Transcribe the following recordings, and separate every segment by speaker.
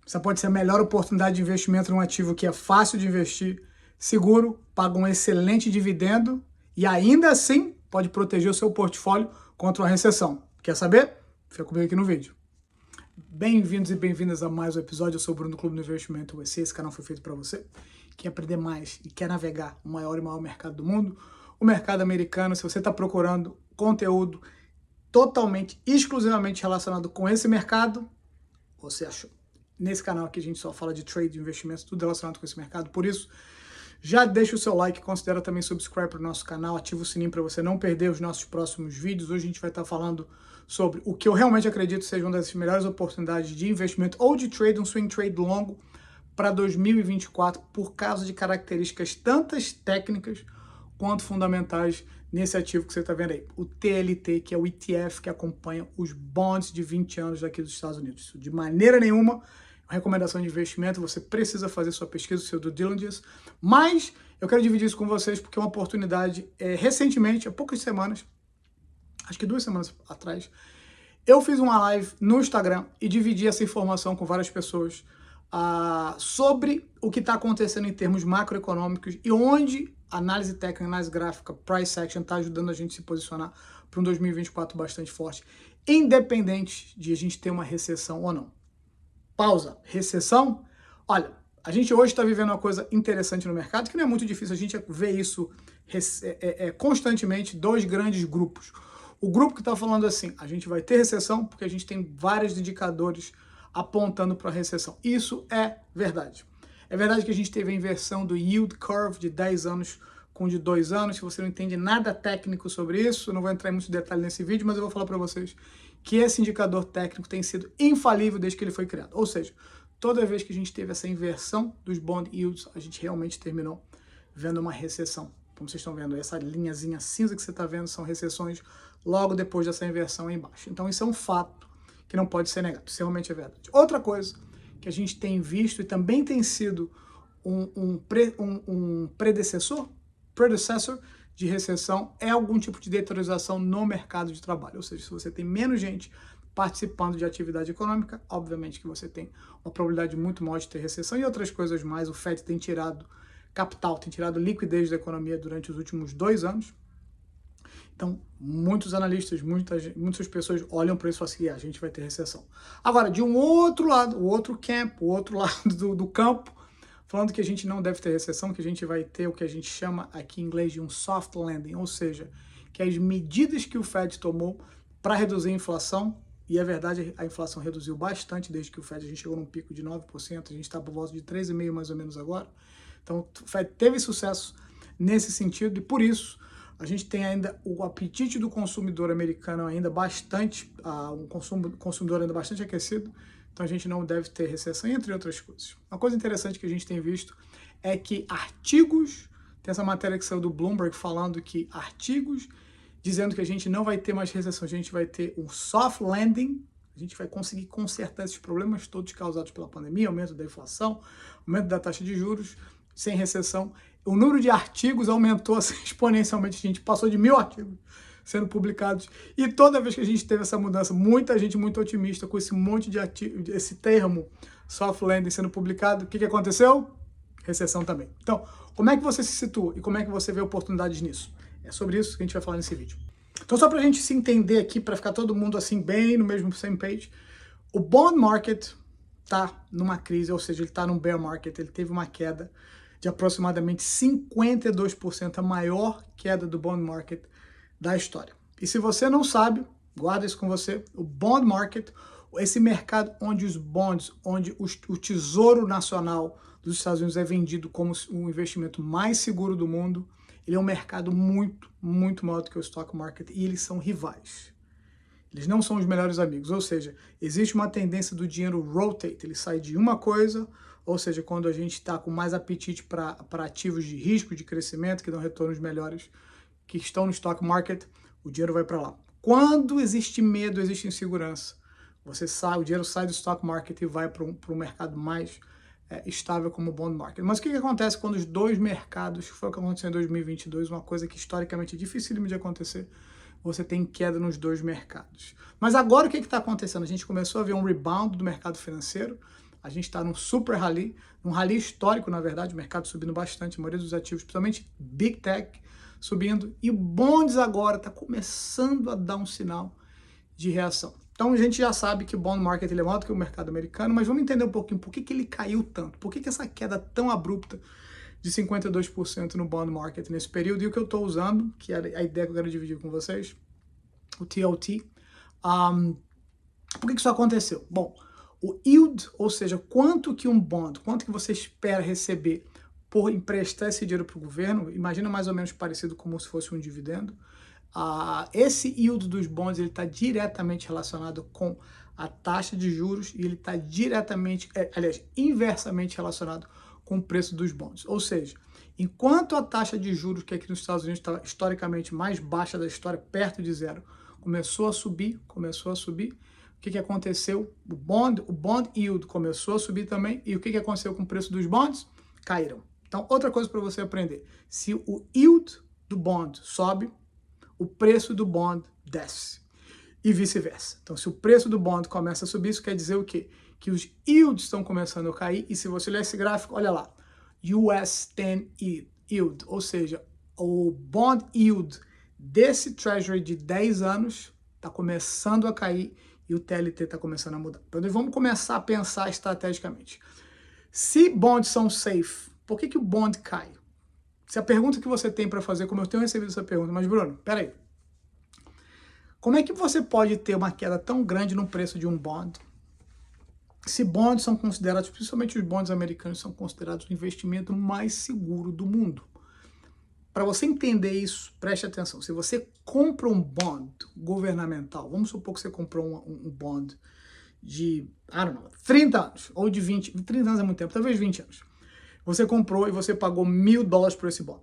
Speaker 1: Essa pode ser a melhor oportunidade de investimento num ativo que é fácil de investir, seguro, paga um excelente dividendo e ainda assim pode proteger o seu portfólio contra uma recessão. Quer saber? Fica comigo aqui no vídeo. Bem-vindos e bem-vindas a mais um episódio. Eu sou o Bruno do Clube do Investimento USA. Esse canal foi feito para você que quer aprender mais e quer navegar o maior e maior mercado do mundo, o mercado americano. Se você está procurando conteúdo totalmente, exclusivamente relacionado com esse mercado, você achou. Nesse canal aqui a gente só fala de trade, de investimentos, tudo relacionado com esse mercado. Por isso, já deixa o seu like, considera também subscribe para o nosso canal, ativa o sininho para você não perder os nossos próximos vídeos. Hoje a gente vai estar falando sobre o que eu realmente acredito seja uma das melhores oportunidades de investimento ou de trade, um swing trade longo para 2024, por causa de características tantas técnicas quanto fundamentais nesse ativo que você está vendo aí, o TLT, que é o ETF que acompanha os bonds de 20 anos daqui dos Estados Unidos. Isso, de maneira nenhuma, recomendação de investimento, você precisa fazer sua pesquisa, seu due diligence, mas eu quero dividir isso com vocês porque é uma oportunidade, recentemente, há poucas semanas, acho que 2 semanas atrás, eu fiz uma live no Instagram e dividi essa informação com várias pessoas sobre o que está acontecendo em termos macroeconômicos e onde a análise técnica, análise gráfica, price action está ajudando a gente a se posicionar para um 2024 bastante forte, independente de a gente ter uma recessão ou não. Pausa. Recessão? Olha, a gente hoje está vivendo uma coisa interessante no mercado, que não é muito difícil, a gente vê isso constantemente, 2 grandes grupos. O grupo que está falando assim, a gente vai ter recessão porque a gente tem vários indicadores apontando para a recessão. Isso é verdade. É verdade que a gente teve a inversão do yield curve de 10 anos com de 2 anos. Se você não entende nada técnico sobre isso, eu não vou entrar em muito detalhe nesse vídeo, mas eu vou falar para vocês que esse indicador técnico tem sido infalível desde que ele foi criado. Ou seja, toda vez que a gente teve essa inversão dos bond yields, a gente realmente terminou vendo uma recessão. Como vocês estão vendo, essa linhazinha cinza que você está vendo são recessões logo depois dessa inversão aí embaixo. Então isso é um fato que não pode ser negado, isso realmente é verdade. Outra coisa que a gente tem visto e também tem sido um predecessor de recessão é algum tipo de deteriorização no mercado de trabalho. Ou seja, se você tem menos gente participando de atividade econômica, obviamente que você tem uma probabilidade muito maior de ter recessão e outras coisas mais. O Fed tem tirado capital, tem tirado liquidez da economia durante os últimos 2 anos. Então, muitos analistas, muitas pessoas olham para isso e falam assim, a gente vai ter recessão. Agora, de um outro lado, o outro lado do campo, falando que a gente não deve ter recessão, que a gente vai ter o que a gente chama aqui em inglês de um soft landing, ou seja, que as medidas que o Fed tomou para reduzir a inflação, e é verdade, a inflação reduziu bastante desde que o Fed, a gente chegou num pico de 9%, a gente está por volta de 3,5% mais ou menos agora. Então, o Fed teve sucesso nesse sentido e por isso a gente tem ainda o apetite do consumidor americano ainda bastante, um consumidor ainda bastante aquecido. Então a gente não deve ter recessão, entre outras coisas. Uma coisa interessante que a gente tem visto é que artigos, tem essa matéria que saiu do Bloomberg falando que artigos dizendo que a gente não vai ter mais recessão, a gente vai ter um soft landing, a gente vai conseguir consertar esses problemas todos causados pela pandemia, aumento da inflação, aumento da taxa de juros, sem recessão. O número de artigos aumentou assim, exponencialmente, a gente passou de 1.000 artigos sendo publicados, e toda vez que a gente teve essa mudança, muita gente muito otimista com esse monte de artigos, esse termo soft landing sendo publicado, o que aconteceu? Recessão também. Então, como é que você se situa e como é que você vê oportunidades nisso? É sobre isso que a gente vai falar nesse vídeo. Então, só para a gente se entender aqui, para ficar todo mundo assim bem no mesmo same page, o bond market está numa crise, ou seja, ele está num bear market, ele teve uma queda de aproximadamente 52%, a maior queda do bond market da história. E se você não sabe, guarda isso com você, o bond market, esse mercado onde os bonds, onde o Tesouro Nacional dos Estados Unidos é vendido como o investimento mais seguro do mundo, ele é um mercado muito, muito maior do que o stock market e eles são rivais. Eles não são os melhores amigos, ou seja, existe uma tendência do dinheiro rotate, ele sai de uma coisa, ou seja, quando a gente está com mais apetite para ativos de risco, de crescimento, que dão retornos melhores, que estão no stock market, o dinheiro vai para lá. Quando existe medo, existe insegurança, o dinheiro sai do stock market e vai para um mercado mais estável como o bond market. Mas o que acontece quando os 2 mercados, foi o que aconteceu em 2022, uma coisa que historicamente é dificílimo de acontecer, você tem queda nos 2 mercados. Mas agora o que está acontecendo? A gente começou a ver um rebound do mercado financeiro, A gente está num super rally, num rally histórico, na verdade, o mercado subindo bastante, a maioria dos ativos, principalmente Big Tech, subindo, e bonds agora está começando a dar um sinal de reação. Então a gente já sabe que o bond market ele é maior do que o mercado americano, mas vamos entender um pouquinho por que ele caiu tanto, por que essa queda tão abrupta de 52% no bond market nesse período, e o que eu estou usando, que é a ideia que eu quero dividir com vocês, o TLT. Por que isso aconteceu? Bom, o yield, ou seja, quanto que um bond, quanto que você espera receber por emprestar esse dinheiro para o governo, imagina mais ou menos parecido como se fosse um dividendo. Esse yield dos bonds ele está diretamente relacionado com a taxa de juros e ele está diretamente, aliás, inversamente relacionado com o preço dos bonds. Ou seja, enquanto a taxa de juros, que aqui nos Estados Unidos está historicamente mais baixa da história, perto de zero, começou a subir, o que aconteceu? O bond yield começou a subir também, e o que aconteceu com o preço dos bonds? Caíram. Então, outra coisa para você aprender, se o yield do bond sobe, o preço do bond desce, e vice-versa. Então, se o preço do bond começa a subir, isso quer dizer o quê? Que os yields estão começando a cair, e se você ler esse gráfico, olha lá, US 10 yield, ou seja, o bond yield desse Treasury de 10 anos está começando a cair, e o TLT está começando a mudar. Então, vamos começar a pensar estrategicamente. Se bonds são safe, por que o bond cai? Se a pergunta que você tem para fazer, como eu tenho recebido essa pergunta, mas Bruno, peraí, como é que você pode ter uma queda tão grande no preço de um bond? Se bonds são considerados, principalmente os bonds americanos, são considerados o investimento mais seguro do mundo. Para você entender isso, preste atenção. Se você compra um bond governamental, vamos supor que você comprou um bond de, 30 anos, ou de 20, 30 anos é muito tempo, talvez 20 anos. Você comprou e você pagou $1.000 por esse bond.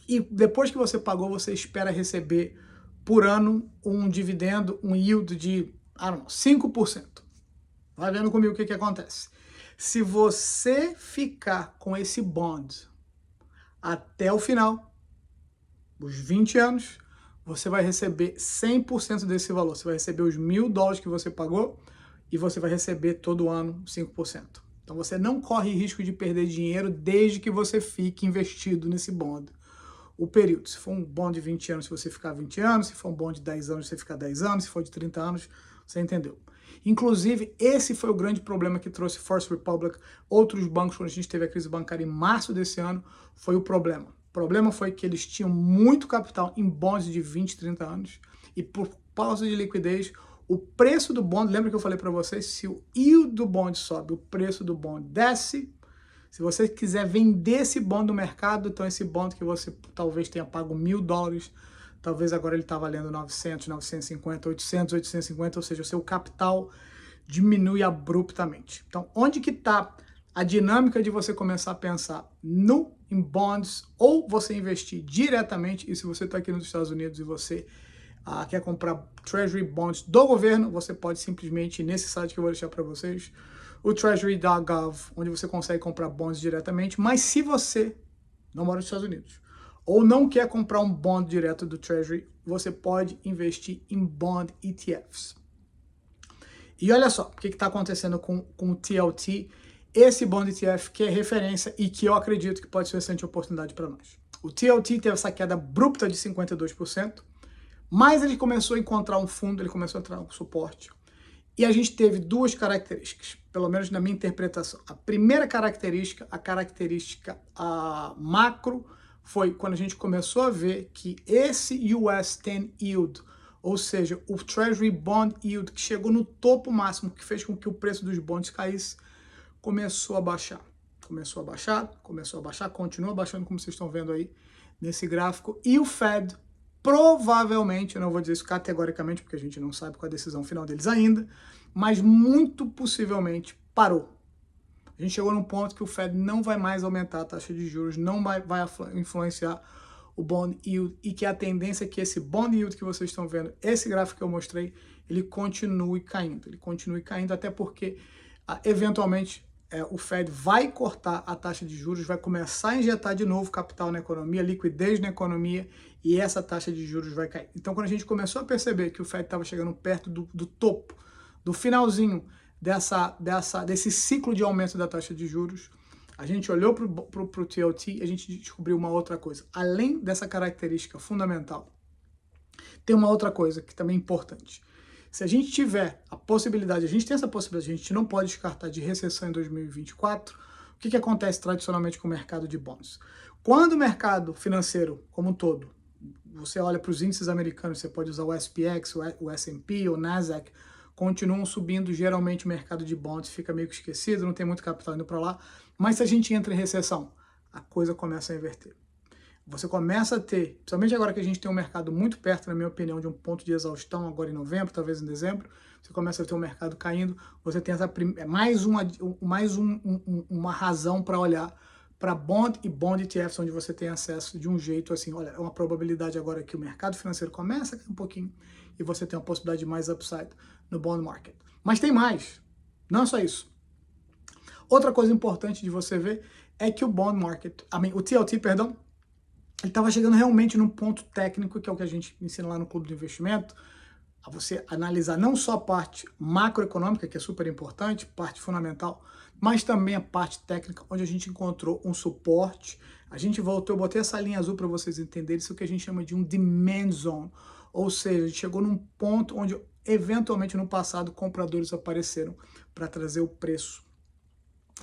Speaker 1: E depois que você pagou, você espera receber por ano um dividendo, um yield de, 5%. Vai vendo comigo o que acontece. Se você ficar com esse bond até o final, os 20 anos, você vai receber 100% desse valor. Você vai receber os $1.000 que você pagou e você vai receber todo ano 5%. Então você não corre risco de perder dinheiro desde que você fique investido nesse bond. O período, se for um bond de 20 anos, se você ficar 20 anos, se for um bond de 10 anos, você ficar 10 anos, se for de 30 anos, você entendeu. Inclusive, esse foi o grande problema que trouxe First Republic, outros bancos, quando a gente teve a crise bancária em março desse ano, foi o problema. O problema foi que eles tinham muito capital em bonds de 20, 30 anos, e por causa de liquidez, o preço do bond, lembra que eu falei para vocês, se o yield do bond sobe, o preço do bond desce. Se você quiser vender esse bond no mercado, então esse bond que você talvez tenha pago $1.000, talvez agora ele está valendo 900, 950, 800, 850, ou seja, o seu capital diminui abruptamente. Então, onde que está a dinâmica de você começar a pensar em bonds, ou você investir diretamente, e se você está aqui nos Estados Unidos e você quer comprar Treasury Bonds do governo, você pode simplesmente ir nesse site que eu vou deixar para vocês, o treasury.gov, onde você consegue comprar bonds diretamente, mas se você não mora nos Estados Unidos, ou não quer comprar um bond direto do Treasury, você pode investir em bond ETFs. E olha só, o que está acontecendo com o TLT, esse bond ETF que é referência e que eu acredito que pode ser uma excelente oportunidade para nós. O TLT teve essa queda abrupta de 52%, mas ele começou a encontrar um fundo, ele começou a entrar um suporte. E a gente teve duas características, pelo menos na minha interpretação. A primeira característica, a característica macro, foi quando a gente começou a ver que esse US 10 yield, ou seja, o Treasury Bond Yield, que chegou no topo máximo, que fez com que o preço dos bonds caísse, começou a baixar. Começou a baixar, continua baixando, como vocês estão vendo aí nesse gráfico. E o Fed, provavelmente, eu não vou dizer isso categoricamente, porque a gente não sabe qual é a decisão final deles ainda, mas muito possivelmente parou. A gente chegou num ponto que o Fed não vai mais aumentar a taxa de juros, não vai influenciar o bond yield, e que a tendência é que esse bond yield que vocês estão vendo, esse gráfico que eu mostrei, ele continue caindo. Ele continue caindo até porque, eventualmente, o Fed vai cortar a taxa de juros, vai começar a injetar de novo capital na economia, liquidez na economia, e essa taxa de juros vai cair. Então, quando a gente começou a perceber que o Fed estava chegando perto do topo, do finalzinho desse ciclo de aumento da taxa de juros, a gente olhou para o TLT e a gente descobriu uma outra coisa. Além dessa característica fundamental, tem uma outra coisa que também é importante. Se a gente tiver a possibilidade, a gente tem essa possibilidade, a gente não pode descartar de recessão em 2024, o que acontece tradicionalmente com o mercado de bonds? Quando o mercado financeiro como um todo, você olha para os índices americanos, você pode usar o SPX, o S&P, o Nasdaq, continuam subindo, geralmente o mercado de bonds fica meio que esquecido, não tem muito capital indo para lá, mas se a gente entra em recessão, a coisa começa a inverter. Você começa a ter, principalmente agora que a gente tem um mercado muito perto, na minha opinião, de um ponto de exaustão, agora em novembro, talvez em dezembro, você começa a ter o mercado caindo, você tem mais uma razão para olhar para bond e bond ETFs, onde você tem acesso de um jeito assim, olha, é uma probabilidade agora que o mercado financeiro começa a cair um pouquinho e você tem uma possibilidade de mais upside no bond market. Mas tem mais, não é só isso. Outra coisa importante de você ver é que o bond market, o TLT, perdão, ele estava chegando realmente num ponto técnico, que é o que a gente ensina lá no Clube do Investimento, a você analisar não só a parte macroeconômica, que é super importante, parte fundamental, mas também a parte técnica, onde a gente encontrou um suporte. A gente voltou, eu botei essa linha azul para vocês entenderem, isso que a gente chama de um demand zone, ou seja, a gente chegou num ponto onde, eventualmente, no passado, compradores apareceram para trazer o preço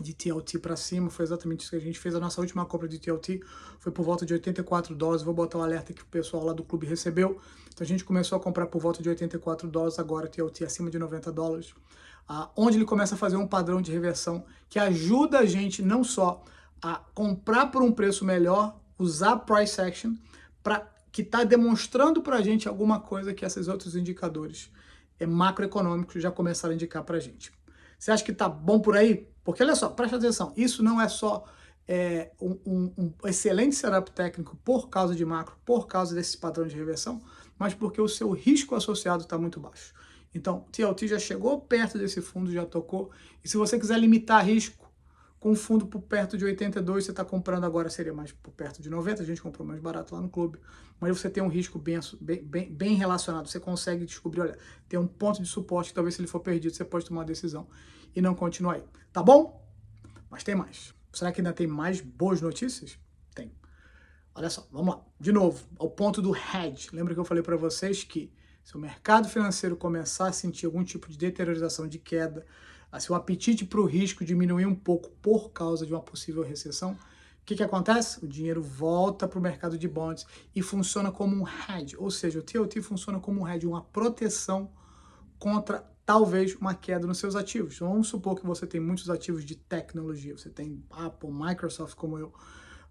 Speaker 1: de TLT para cima. Foi exatamente isso que a gente fez. A nossa última compra de TLT foi por volta de $84. Vou botar o alerta que o pessoal lá do clube recebeu. Então a gente começou a comprar por volta de $84, agora TLT acima de $90, onde ele começa a fazer um padrão de reversão que ajuda a gente não só a comprar por um preço melhor, usar price action, que está demonstrando para a gente alguma coisa que esses outros indicadores macroeconômicos já começaram a indicar para a gente. Você acha que tá bom por aí? Porque olha só, presta atenção, isso não é só um excelente setup técnico por causa de macro, por causa desse padrão de reversão, mas porque o seu risco associado está muito baixo. Então, TLT já chegou perto desse fundo, já tocou, e se você quiser limitar risco com o fundo por perto de 82, você está comprando agora, seria mais por perto de 90, a gente comprou mais barato lá no clube, mas você tem um risco bem relacionado, você consegue descobrir, olha, tem um ponto de suporte que talvez se ele for perdido, você pode tomar uma decisão e não continuar aí, tá bom? Mas tem mais. Será que ainda tem mais boas notícias? Tem. Olha só, vamos lá. De novo, ao ponto do hedge. Lembra que eu falei para vocês que se o mercado financeiro começar a sentir algum tipo de deteriorização, de queda, se o apetite para o risco diminuir um pouco por causa de uma possível recessão, o que acontece? O dinheiro volta para o mercado de bonds e funciona como um hedge, ou seja, o TLT funciona como um hedge, uma proteção contra talvez uma queda nos seus ativos. Então, vamos supor que você tem muitos ativos de tecnologia, você tem Apple, Microsoft como eu,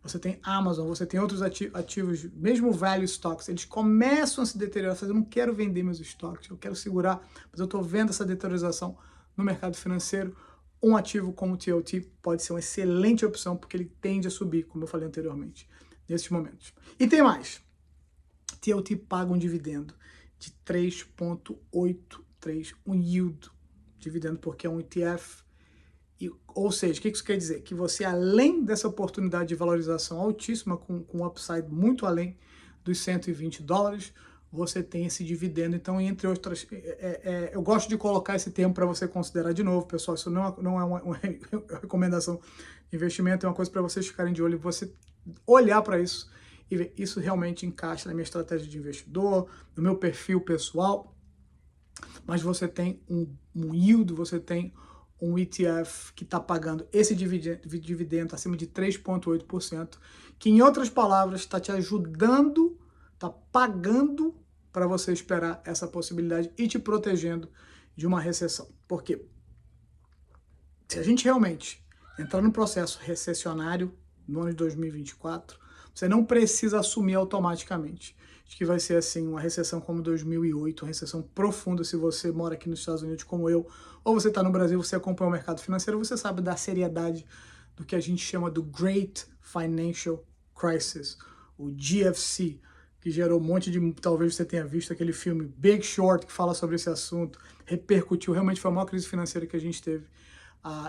Speaker 1: você tem Amazon, você tem outros ativos, mesmo value stocks, eles começam a se deteriorar. Eu não quero vender meus estoques, eu quero segurar, mas eu estou vendo essa deteriorização no mercado financeiro. Um ativo como o TLT pode ser uma excelente opção, porque ele tende a subir, como eu falei anteriormente, nesses momentos. E tem mais. TLT paga um dividendo de 3,83, um yield, dividendo porque é um ETF. Ou seja, o que isso quer dizer? Que você, além dessa oportunidade de valorização altíssima, com um upside muito além dos $120, você tem esse dividendo. Então, entre outras, eu gosto de colocar esse termo para você considerar de novo, pessoal. Isso não é uma recomendação de investimento, é uma coisa para vocês ficarem de olho, você olhar para isso e ver, isso realmente encaixa na minha estratégia de investidor, no meu perfil pessoal, mas você tem um yield, você tem um ETF que está pagando esse dividendo acima de 3,8%, que, em outras palavras, está te ajudando, está pagando para você esperar essa possibilidade e te protegendo de uma recessão. Por quê? Se a gente realmente entrar num processo recessionário no ano de 2024, você não precisa assumir automaticamente que vai ser assim uma recessão como 2008, uma recessão profunda. Se você mora aqui nos Estados Unidos como eu, ou você está no Brasil, você acompanha o mercado financeiro, você sabe da seriedade do que a gente chama do Great Financial Crisis, o GFC, que gerou um monte de... Talvez você tenha visto aquele filme Big Short, que fala sobre esse assunto, repercutiu, realmente foi a maior crise financeira que a gente teve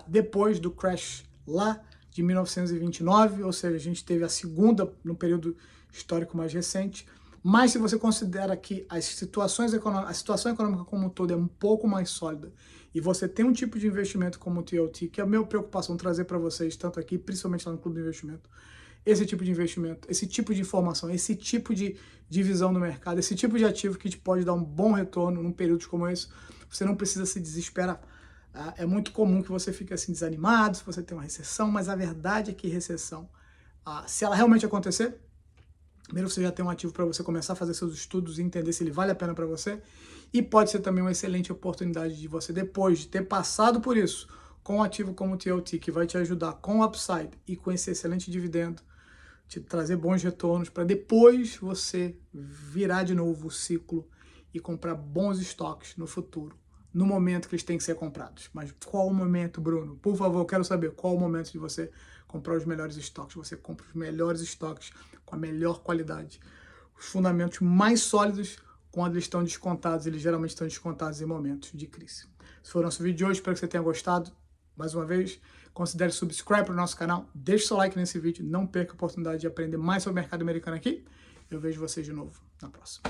Speaker 1: depois do crash lá de 1929, ou seja, a gente teve a segunda no período histórico mais recente. Mas se você considera que a situação econômica como um todo é um pouco mais sólida e você tem um tipo de investimento como o TLT, que é a minha preocupação trazer para vocês, tanto aqui, principalmente lá no Clube de Investimento, esse tipo de investimento, esse tipo de informação, esse tipo de visão do mercado, esse tipo de ativo que te pode dar um bom retorno num período como esse, você não precisa se desesperar. É muito comum que você fique assim desanimado se você tem uma recessão, mas a verdade é que recessão, se ela realmente acontecer, primeiro você já tem um ativo para você começar a fazer seus estudos e entender se ele vale a pena para você, e pode ser também uma excelente oportunidade de você, depois de ter passado por isso, com um ativo como o TLT, que vai te ajudar com o upside e com esse excelente dividendo, te trazer bons retornos, para depois você virar de novo o ciclo e comprar bons estoques no futuro, no momento que eles têm que ser comprados. Mas qual o momento, Bruno? Por favor, eu quero saber qual o momento de você comprar os melhores estoques. Você compra os melhores estoques com a melhor qualidade. Os fundamentos mais sólidos, quando eles estão descontados, eles geralmente estão descontados em momentos de crise. Esse foi o nosso vídeo de hoje, espero que você tenha gostado. Mais uma vez, considere subscribe para o nosso canal, deixe seu like nesse vídeo, não perca a oportunidade de aprender mais sobre o mercado americano aqui. Eu vejo vocês de novo na próxima.